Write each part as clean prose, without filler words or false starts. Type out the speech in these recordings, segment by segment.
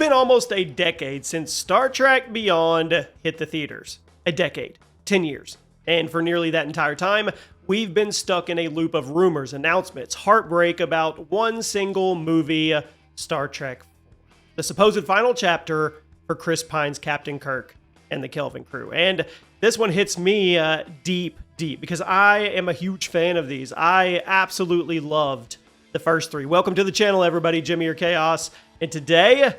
been almost a decade since Star Trek Beyond hit the theaters. A decade. 10 years. And for nearly that entire time, we've been stuck in a loop of rumors, announcements, heartbreak about one single movie, Star Trek. The supposed final chapter for Chris Pine's Captain Kirk and the Kelvin crew. And this one hits me deep because I am a huge fan of these. I absolutely loved the first three. Welcome to the channel, everybody. Jimmy or Chaos. And today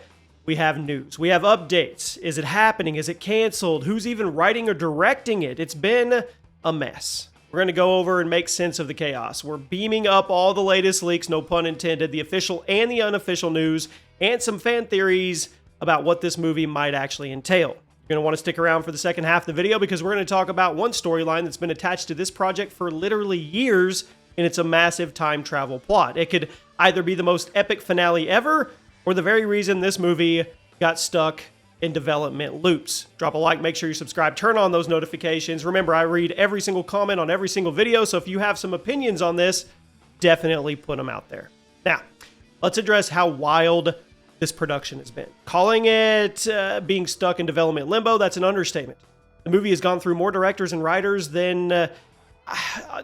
we have news. We have updates. Is it happening? Is it canceled? Who's even writing or directing it? It's been a mess. We're going to go over and make sense of the chaos. We're beaming up all the latest leaks, no pun intended, the official and the unofficial news, and some fan theories about what this movie might actually entail. You're going to want to stick around for the second half of the video because we're going to talk about one storyline that's been attached to this project for literally years, and it's a massive time travel plot. It could either be the most epic finale ever, or the very reason this movie got stuck in development loops. Drop a like, make sure you subscribe, turn on those notifications. Remember, I read every single comment on every single video, so if you have some opinions on this, definitely put them out there. Now, let's address how wild this production has been. Calling it being stuck in development limbo, that's an understatement. The movie has gone through more directors and writers than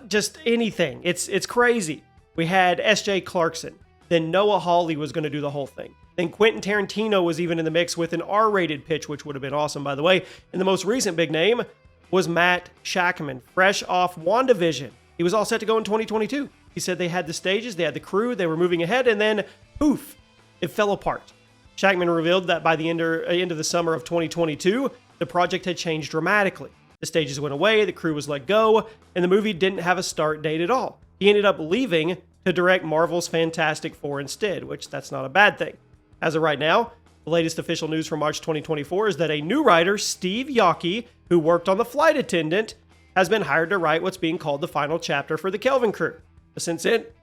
just anything. It's crazy. We had S.J. Clarkson. Then Noah Hawley was going to do the whole thing. Then Quentin Tarantino was even in the mix with an R-rated pitch, which would have been awesome, by the way. And the most recent big name was Matt Shakman, fresh off WandaVision. He was all set to go in 2022. He said they had the stages, they had the crew, they were moving ahead, and then, poof, it fell apart. Shakman revealed that by the end of the summer of 2022, the project had changed dramatically. The stages went away, the crew was let go, and the movie didn't have a start date at all. He ended up leaving to direct Marvel's Fantastic Four instead, which that's not a bad thing. As of right now, the latest official news from March 2024 is that a new writer, Steve Yockey, who worked on The Flight Attendant, has been hired to write what's being called the final chapter for the Kelvin crew. But since it,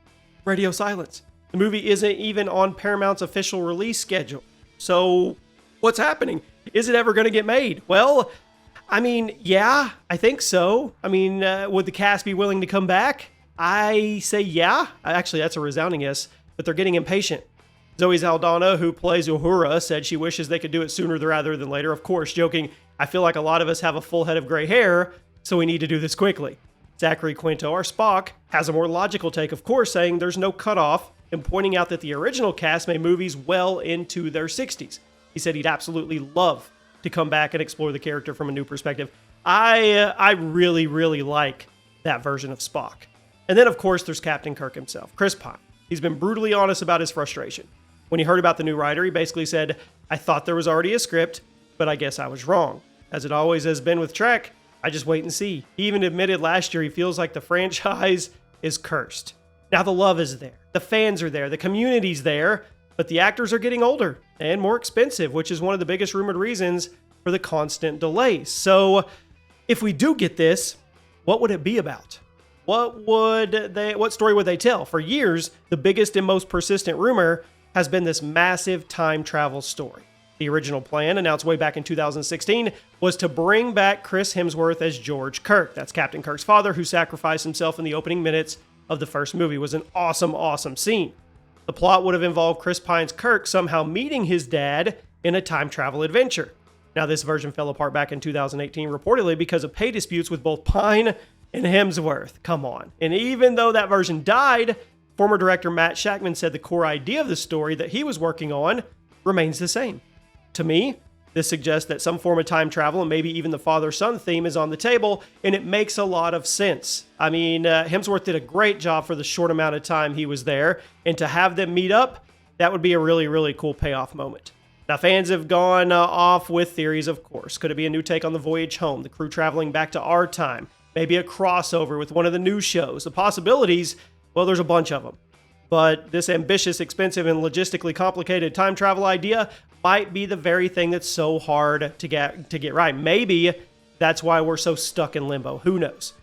radio silence. The movie isn't even on Paramount's official release schedule. So, what's happening? Is it ever going to get made? Well, I mean, yeah, I think so. I mean, would the cast be willing to come back? I say yeah. Actually, that's a resounding yes, but they're getting impatient. Zoe Saldana, who plays Uhura, said she wishes they could do it sooner rather than later. Of course, joking, I feel like a lot of us have a full head of gray hair, so we need to do this quickly. Zachary Quinto, our Spock, has a more logical take, of course, saying there's no cutoff and pointing out that the original cast made movies well into their 60s. He said he'd absolutely love to come back and explore the character from a new perspective. I really, really like that version of Spock. And then, of course, there's Captain Kirk himself, Chris Pine. He's been brutally honest about his frustration. When he heard about the new writer, he basically said, I thought there was already a script, but I guess I was wrong. As it always has been with Trek, I just wait and see. He even admitted last year he feels like the franchise is cursed. Now the love is there, the fans are there, the community's there, but the actors are getting older and more expensive, which is one of the biggest rumored reasons for the constant delays. So if we do get this, what would it be about? What story would they tell? For years, the biggest and most persistent rumor has been this massive time travel story. The original plan, announced way back in 2016, was to bring back Chris Hemsworth as George Kirk. That's Captain Kirk's father, who sacrificed himself in the opening minutes of the first movie. It was an awesome, awesome scene. The plot would have involved Chris Pine's Kirk somehow meeting his dad in a time travel adventure. Now, this version fell apart back in 2018, reportedly because of pay disputes with both Pine and Hemsworth. Come on. And even though that version died, former director Matt Shakman said the core idea of the story that he was working on remains the same. To me, this suggests that some form of time travel and maybe even the father-son theme is on the table, and it makes a lot of sense. I mean, Hemsworth did a great job for the short amount of time he was there, and to have them meet up, that would be a really, really cool payoff moment. Now, fans have gone off with theories, of course. Could it be a new take on the voyage home, the crew traveling back to our time? Maybe a crossover with one of the new shows. The possibilities, well, there's a bunch of them. But this ambitious, expensive, and logistically complicated time travel idea might be the very thing that's so hard to get right. Maybe that's why we're so stuck in limbo. Who knows?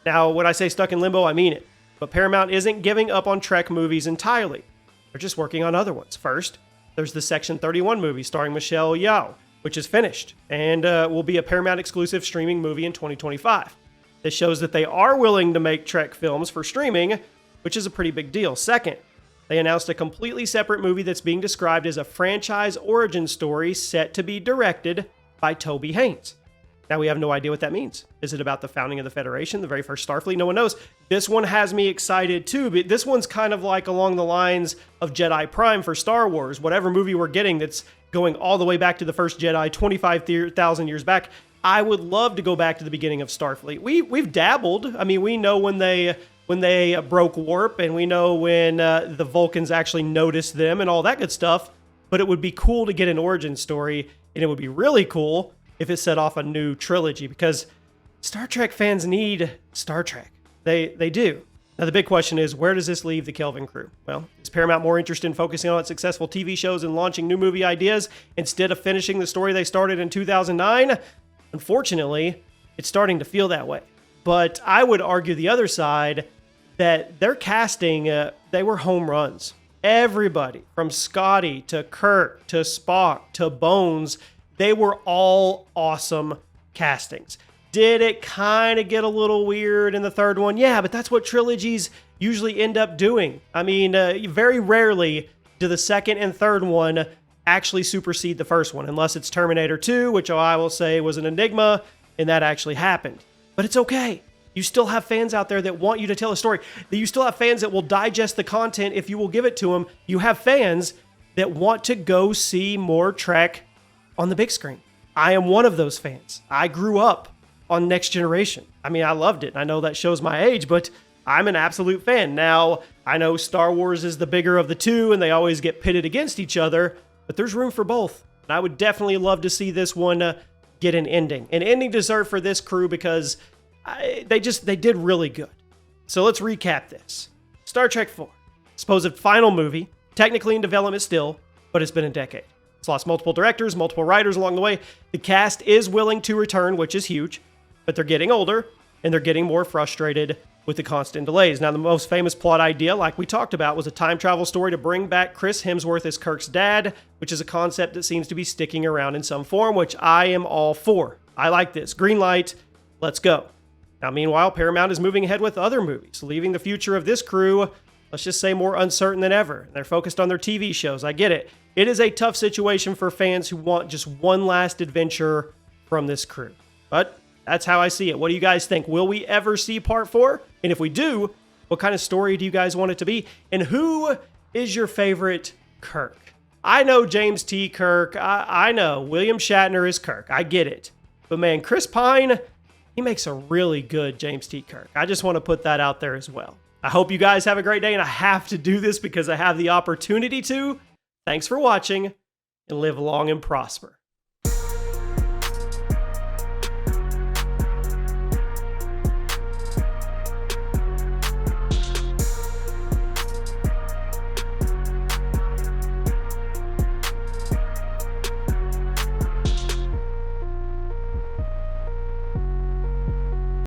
Now, when I say stuck in limbo, I mean it. But Paramount isn't giving up on Trek movies entirely. They're just working on other ones. First, there's the Section 31 movie starring Michelle Yeoh, which is finished and will be a Paramount exclusive streaming movie in 2025. This shows that they are willing to make Trek films for streaming, which is a pretty big deal. Second, They announced a completely separate movie that's being described as a franchise origin story set to be directed by Toby Haynes. Now, we have no idea what that means. Is it about the founding of the Federation, the very first Starfleet? No one knows. This one has me excited too, but this one's kind of like along the lines of Jedi Prime for Star Wars. Whatever movie we're getting that's going all the way back to the first Jedi, 25,000 years back. I would love to go back to the beginning of Starfleet. We've dabbled. I mean, we know when they broke warp, and we know when the Vulcans actually noticed them and all that good stuff. But it would be cool to get an origin story, and it would be really cool if it set off a new trilogy, because Star Trek fans need Star Trek. They do. Now, the big question is, where does this leave the Kelvin crew? Well, is Paramount more interested in focusing on its successful TV shows and launching new movie ideas instead of finishing the story they started in 2009? Unfortunately, it's starting to feel that way. But I would argue the other side, that their casting, they were home runs. Everybody, from Scotty to Kirk to Spock to Bones, they were all awesome castings. Did it kind of get a little weird in the third one? Yeah, but that's what trilogies usually end up doing. I mean, very rarely do the second and third one actually supersede the first one, unless it's Terminator 2, which I will say was an enigma, and that actually happened. But it's okay. You still have fans out there that want you to tell a story. You still have fans that will digest the content if you will give it to them. You have fans that want to go see more Trek on the big screen. I am one of those fans. I grew up on Next Generation. I mean, I loved it. I know that shows my age, but I'm an absolute fan. Now, I know Star Wars is the bigger of the two, and they always get pitted against each other, but there's room for both. And I would definitely love to see this one get an ending. An ending deserved for this crew, because they did really good. So let's recap this. Star Trek IV, supposed final movie, technically in development still, but it's been a decade. It's lost multiple directors, multiple writers along the way. The cast is willing to return, which is huge, but they're getting older, and they're getting more frustrated with the constant delays. Now, the most famous plot idea, like we talked about, was a time travel story to bring back Chris Hemsworth as Kirk's dad, which is a concept that seems to be sticking around in some form, which I am all for. I like this. Green light. Let's go. Now, meanwhile, Paramount is moving ahead with other movies, leaving the future of this crew, let's just say, more uncertain than ever. They're focused on their TV shows. I get it. It is a tough situation for fans who want just one last adventure from this crew. But that's how I see it. What do you guys think? Will we ever see part 4? And if we do, what kind of story do you guys want it to be? And who is your favorite Kirk? I know James T. Kirk. I know William Shatner is Kirk. I get it. But man, Chris Pine, he makes a really good James T. Kirk. I just want to put that out there as well. I hope you guys have a great day, and I have to do this because I have the opportunity to. Thanks for watching, and live long and prosper.